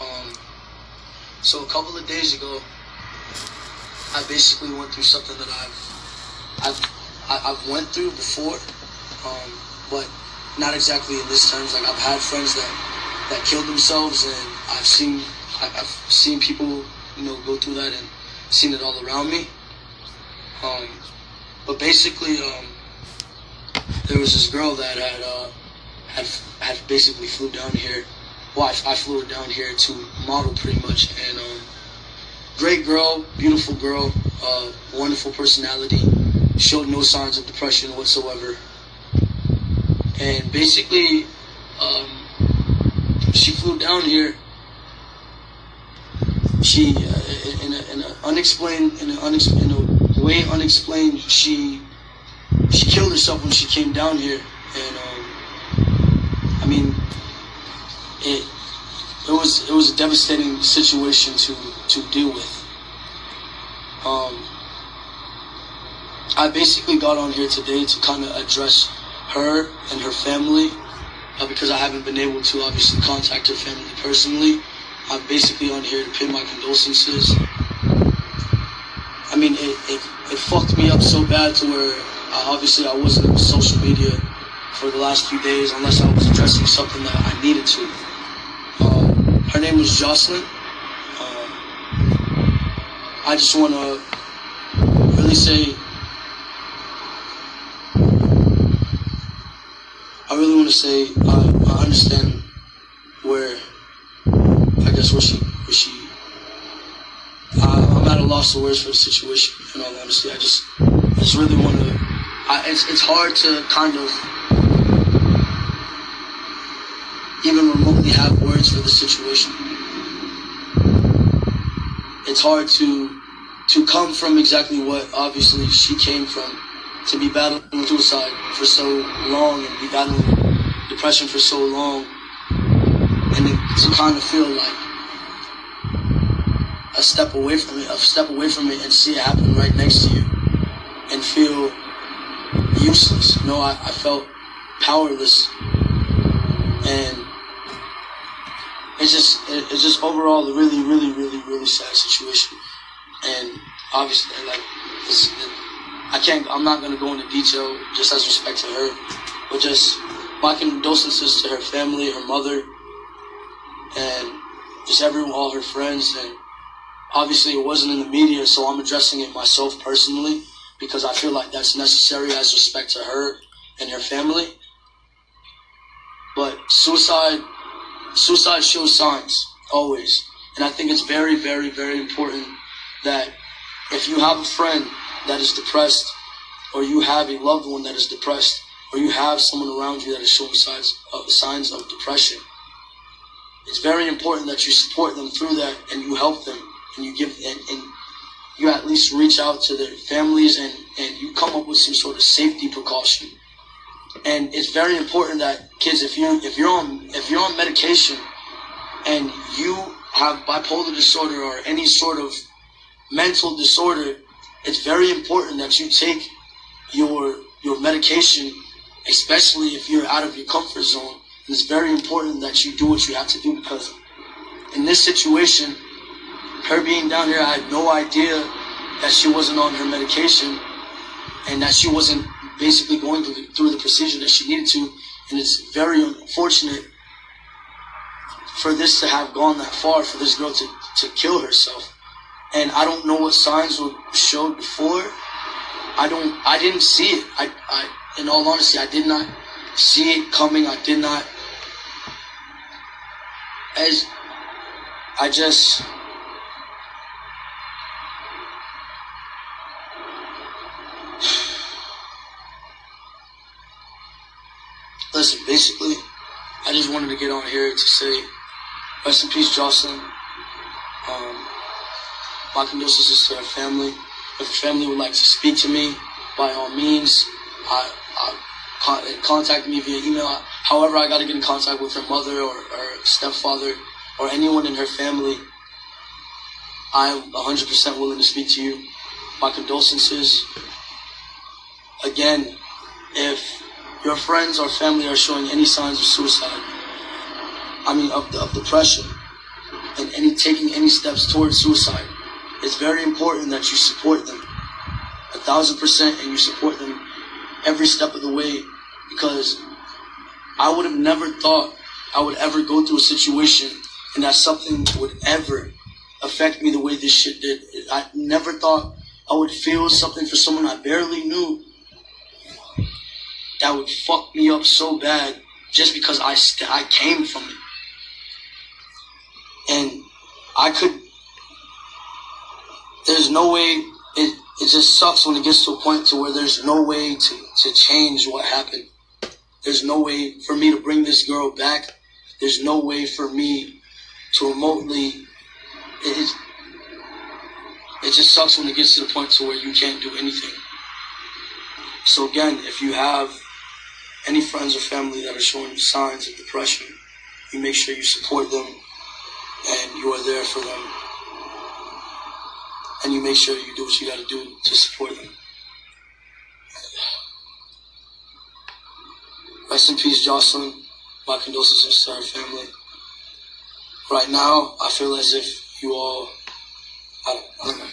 Um, so a couple of days ago, I basically went through something that I've went through before, but not exactly in this terms. Like, I've had friends that killed themselves, and I've seen people, go through that and seen it all around me. But basically, there was this girl that had basically flew down here. Well, I flew her down here to model pretty much, and great girl, beautiful girl, wonderful personality, showed no signs of depression whatsoever. And basically, she flew down here. She, in a way unexplained, she killed herself when she came down here. And I mean, it was a devastating situation to deal with. I basically got on here today to kind of address her and her family, because I haven't been able to obviously contact her family personally. I'm basically on here to pay my condolences. I mean, it fucked me up so bad to where obviously I wasn't on social media for the last few days unless I was addressing something that I needed to. Her name was Jocelyn. I just want to really say, I understand where I'm at a loss of words for the situation, in all honesty. I just really want to, it's hard to kind of even remotely have words for the situation. It's hard to come from exactly what obviously she came from, to be battling suicide for so long and be battling depression for so long, and then to kind of feel like a step away from it and see it happen right next to you and feel useless. I felt powerless, and it's just overall a really, really, really, really sad situation. And obviously, like, I'm not gonna go into detail just as respect to her, but just my condolences to her family, her mother, and just all her friends. And obviously it wasn't in the media, so I'm addressing it myself personally because I feel like that's necessary as respect to her and her family. But suicide shows signs, always. And I think it's very, very, very important that if you have a friend that is depressed, or you have a loved one that is depressed, or you have someone around you that is showing signs of depression, it's very important that you support them through that, and you help them, and you give, and you at least reach out to their families, and you come up with some sort of safety precaution. And it's very important that kids, if you're on medication and you have bipolar disorder or any sort of mental disorder, it's very important that you take your medication, especially if you're out of your comfort zone. And it's very important that you do what you have to do, because in this situation, her being down here, I had no idea that she wasn't on her medication and that she wasn't basically going through the procedure that she needed to. And it's very unfortunate for this to have gone that far, for this girl to kill herself. And I don't know what signs were showed before. I didn't see it. In all honesty, I did not see it coming. I did not. Listen, basically, I just wanted to get on here to say, rest in peace, Jocelyn. My condolences to her family. If her family would like to speak to me, by all means, contact me via email. However, I got to get in contact with her mother or her stepfather or anyone in her family. I'm 100% willing to speak to you. My condolences. Again, if your friends or family are showing any signs of suicide, of depression, and taking any steps towards suicide, it's very important that you support them 1,000%, and you support them every step of the way, because I would have never thought I would ever go through a situation and that something would ever affect me the way this shit did. I never thought I would feel something for someone I barely knew that would fuck me up so bad just because I came from it. And there's no way, it just sucks when it gets to a point to where there's no way to change what happened. There's no way for me to bring this girl back. There's no way for me to remotely, it just sucks when it gets to the point to where you can't do anything. So again, if you have any friends or family that are showing signs of depression, you make sure you support them and you are there for them. And you make sure you do what you got to do to support them. Rest in peace, Jocelyn. My condolences to her family. Right now, I feel as if you all, I don't know.